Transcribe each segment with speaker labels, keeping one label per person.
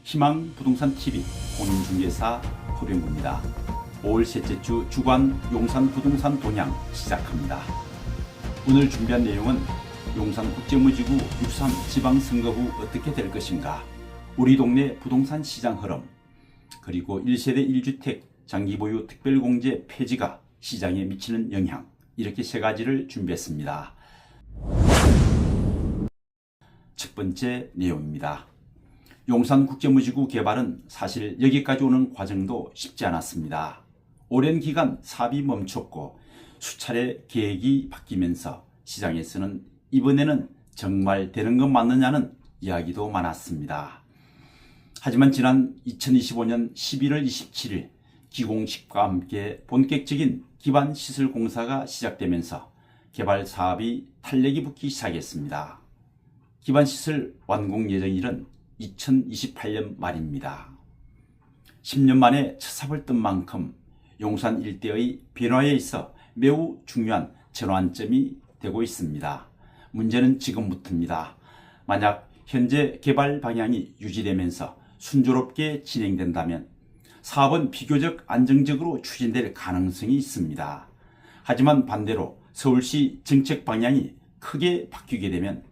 Speaker 1: 희망 부동산 TV 공인중개사 허병구입니다. 5월 셋째 주 주간 용산 부동산 동향 시작합니다. 오늘 준비한 내용은 용산 국제무지구 63 지방선거 후 어떻게 될 것인가, 우리 동네 부동산 시장 흐름, 그리고 1세대 1주택 장기보유 특별공제 폐지가 시장에 미치는 영향, 이렇게 세 가지를 준비했습니다. 첫 번째 내용입니다. 용산 국제무지구 개발은 사실 여기까지 오는 과정도 쉽지 않았습니다. 오랜 기간 사업이 멈췄고 수차례 계획이 바뀌면서 시장에서는 이번에는 정말 되는 것 맞느냐는 이야기도 많았습니다. 하지만 지난 2025년 11월 27일 기공식과 함께 본격적인 기반시설 공사가 시작되면서 개발 사업이 탄력이 붙기 시작했습니다. 기반시설 완공 예정일은 2028년 말입니다. 10년 만에 첫 삽을 뜬 만큼 용산 일대의 변화에 있어 매우 중요한 전환점이 되고 있습니다. 문제는 지금부터입니다. 만약 현재 개발 방향이 유지되면서 순조롭게 진행된다면 사업은 비교적 안정적으로 추진될 가능성이 있습니다. 하지만 반대로 서울시 정책 방향이 크게 바뀌게 되면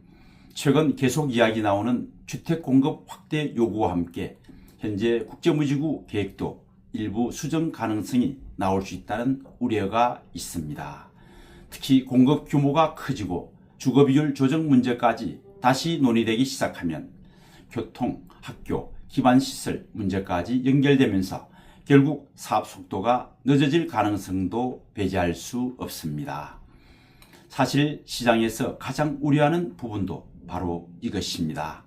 Speaker 1: 최근 계속 이야기 나오는 주택 공급 확대 요구와 함께 현재 국제무지구 계획도 일부 수정 가능성이 나올 수 있다는 우려가 있습니다. 특히 공급 규모가 커지고 주거비율 조정 문제까지 다시 논의되기 시작하면 교통, 학교, 기반시설 문제까지 연결되면서 결국 사업 속도가 늦어질 가능성도 배제할 수 없습니다. 사실 시장에서 가장 우려하는 부분도 바로 이것입니다.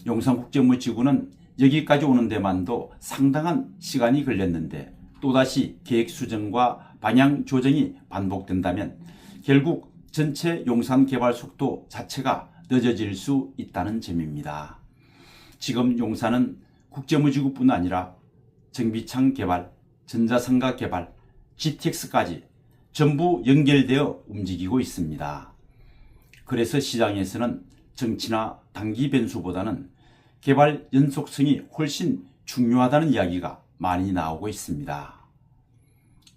Speaker 1: 용산국제무지구는 여기까지 오는 데만도 상당한 시간이 걸렸는데 또다시 계획 수정과 방향 조정이 반복된다면 결국 전체 용산 개발 속도 자체가 늦어질 수 있다는 점입니다. 지금 용산은 국제무지구뿐 아니라 정비창 개발, 전자상가 개발, GTX까지 전부 연결되어 움직이고 있습니다. 그래서 시장에서는 정치나 단기 변수보다는 개발 연속성이 훨씬 중요하다는 이야기가 많이 나오고 있습니다.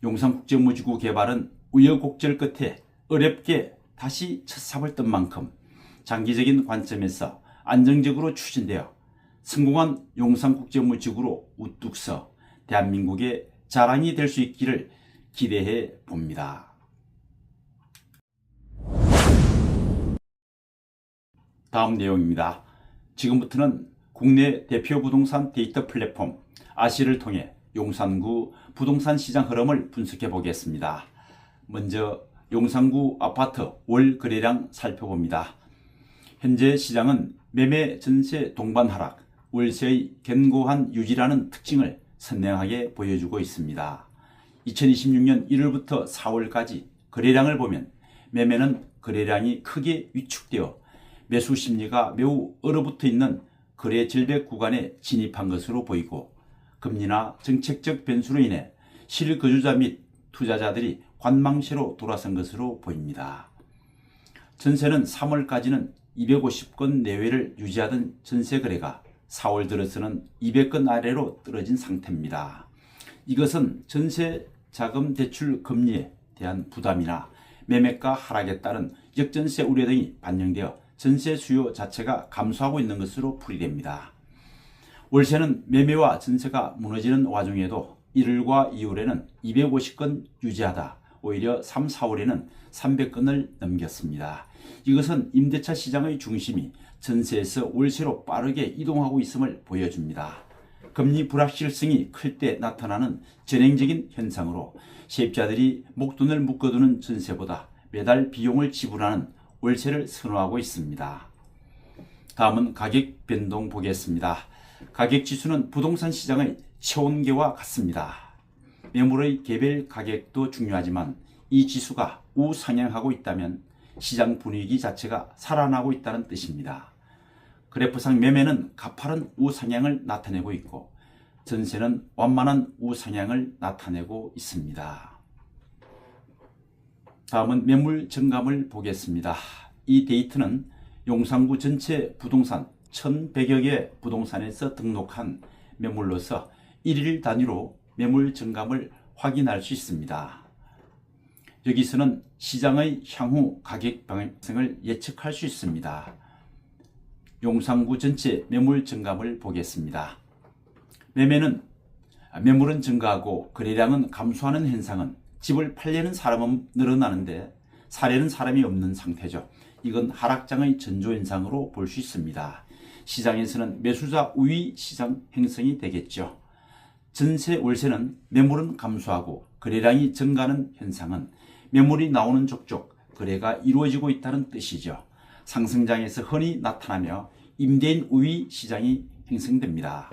Speaker 1: 용산국제무지구 개발은 우여곡절 끝에 어렵게 다시 첫 삽을 뜬 만큼 장기적인 관점에서 안정적으로 추진되어 성공한 용산국제무지구로 우뚝 서 대한민국의 자랑이 될 수 있기를 기대해 봅니다. 다음 내용입니다. 지금부터는 국내 대표 부동산 데이터 플랫폼 아시를 통해 용산구 부동산 시장 흐름을 분석해 보겠습니다. 먼저 용산구 아파트 월 거래량 살펴봅니다. 현재 시장은 매매 전세 동반 하락, 월세의 견고한 유지라는 특징을 선명하게 보여주고 있습니다. 2026년 1월부터 4월까지 거래량을 보면 매매는 거래량이 크게 위축되어 매수 심리가 매우 얼어붙어 있는 거래 절벽 구간에 진입한 것으로 보이고, 금리나 정책적 변수로 인해 실거주자 및 투자자들이 관망세로 돌아선 것으로 보입니다. 전세는 3월까지는 250건 내외를 유지하던 전세 거래가 4월 들어서는 200건 아래로 떨어진 상태입니다. 이것은 전세 자금 대출 금리에 대한 부담이나 매매가 하락에 따른 역전세 우려 등이 반영되어 전세 수요 자체가 감소하고 있는 것으로 풀이됩니다. 월세는 매매와 전세가 무너지는 와중에도 1월과 2월에는 250건 유지하다 오히려 3, 4월에는 300건을 넘겼습니다. 이것은 임대차 시장의 중심이 전세에서 월세로 빠르게 이동하고 있음을 보여줍니다. 금리 불확실성이 클 때 나타나는 전형적인 현상으로 세입자들이 목돈을 묶어두는 전세보다 매달 비용을 지불하는 월세를 선호하고 있습니다. 다음은 가격 변동 보겠습니다. 가격 지수는 부동산 시장의 체온계와 같습니다. 매물의 개별 가격도 중요하지만 이 지수가 우상향하고 있다면 시장 분위기 자체가 살아나고 있다는 뜻입니다. 그래프상 매매는 가파른 우상향을 나타내고 있고 전세는 완만한 우상향을 나타내고 있습니다. 다음은 매물 증감을 보겠습니다. 이 데이터는 용산구 전체 부동산 1,100여 개 부동산에서 등록한 매물로서 일일 단위로 매물 증감을 확인할 수 있습니다. 여기서는 시장의 향후 가격 방향성을 예측할 수 있습니다. 용산구 전체 매물 증감을 보겠습니다. 매물은 증가하고 거래량은 감소하는 현상은 집을 팔려는 사람은 늘어나는데 사려는 사람이 없는 상태죠. 이건 하락장의 전조현상으로 볼 수 있습니다. 시장에서는 매수자 우위 시장 형성이 되겠죠. 전세 월세는 매물은 감소하고 거래량이 증가하는 현상은 매물이 나오는 족족 거래가 이루어지고 있다는 뜻이죠. 상승장에서 흔히 나타나며 임대인 우위 시장이 형성됩니다.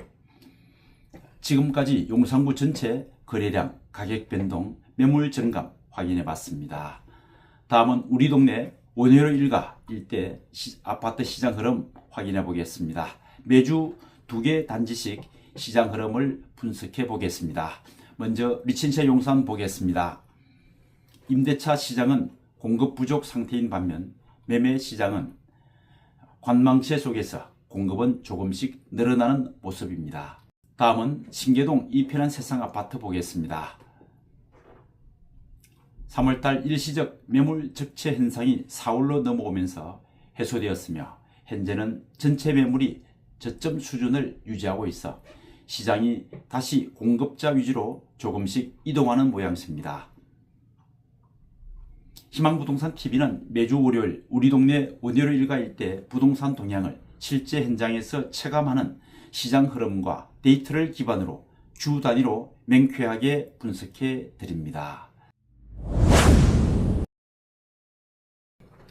Speaker 1: 지금까지 용산구 전체 거래량, 가격 변동, 매물 증감 확인해 봤습니다. 다음은 우리 동네 원효로 일가 일대 아파트 시장 흐름 확인해 보겠습니다. 매주 2개 단지씩 시장 흐름을 분석해 보겠습니다. 먼저 리첸시아 용산 보겠습니다. 임대차 시장은 공급 부족 상태인 반면 매매 시장은 관망세 속에서 공급은 조금씩 늘어나는 모습입니다. 다음은 신계동 이편한 세상 아파트 보겠습니다. 3월달 일시적 매물 적체 현상이 4월로 넘어오면서 해소되었으며 현재는 전체 매물이 저점 수준을 유지하고 있어 시장이 다시 공급자 위주로 조금씩 이동하는 모양새입니다. 희망부동산TV는 매주 월요일 우리 동네 원효로 일가 일대 부동산 동향을 실제 현장에서 체감하는 시장 흐름과 데이터를 기반으로 주 단위로 명쾌하게 분석해 드립니다.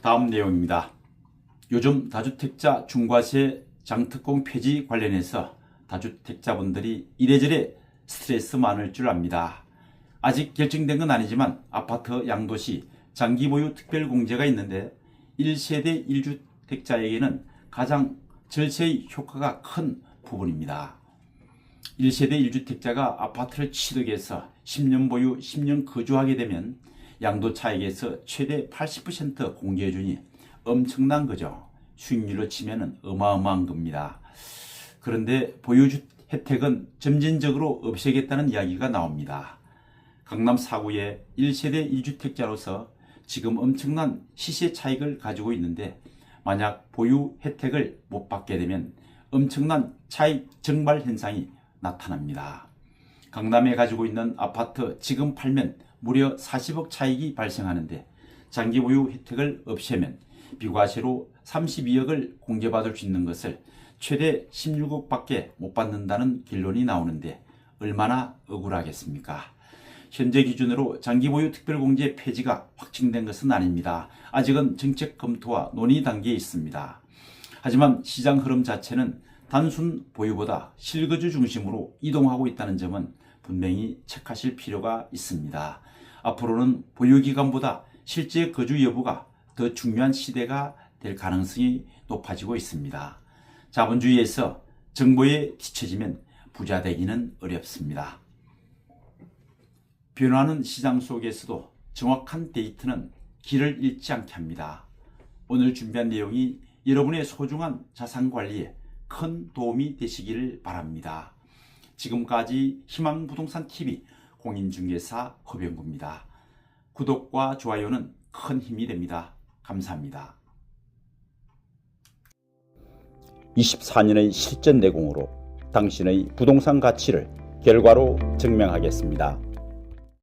Speaker 1: 다음 내용입니다. 요즘 다주택자 중과세 장특공 폐지 관련해서 다주택자분들이 이래저래 스트레스 많을 줄 압니다. 아직 결정된 건 아니지만 아파트 양도시 장기보유 특별공제가 있는데 1세대 1주택자에게는 가장 절세의 효과가 큰 부분입니다. 1세대 1주택자가 아파트를 취득해서 10년 보유, 10년 거주하게 되면 양도 차익에서 최대 80% 공제해주니 엄청난 거죠. 수익률로 치면 어마어마한 겁니다. 그런데 보유주 혜택은 점진적으로 없애겠다는 이야기가 나옵니다. 강남 4구의 1세대 1주택자로서 지금 엄청난 시세 차익을 가지고 있는데 만약 보유 혜택을 못 받게 되면 엄청난 차익 증발 현상이 나타납니다. 강남에 가지고 있는 아파트 지금 팔면 무려 40억 차익이 발생하는데 장기 보유 혜택을 없애면 비과세로 32억을 공제받을 수 있는 것을 최대 16억밖에 못 받는다는 결론이 나오는데 얼마나 억울하겠습니까? 현재 기준으로 장기 보유 특별공제 폐지가 확정된 것은 아닙니다. 아직은 정책 검토와 논의 단계에 있습니다. 하지만 시장 흐름 자체는 단순 보유보다 실거주 중심으로 이동하고 있다는 점은 분명히 체크하실 필요가 있습니다. 앞으로는 보유기간보다 실제 거주 여부가 더 중요한 시대가 될 가능성이 높아지고 있습니다. 자본주의에서 정보에 뒤처지면 부자 되기는 어렵습니다. 변화하는 시장 속에서도 정확한 데이터는 길을 잃지 않게 합니다. 오늘 준비한 내용이 여러분의 소중한 자산 관리에 큰 도움이 되시기를 바랍니다. 지금까지 희망부동산TV 공인중개사 허병구입니다. 구독과 좋아요는 큰 힘이 됩니다. 감사합니다. 24년의 실전 내공으로 당신의 부동산 가치를 결과로 증명하겠습니다.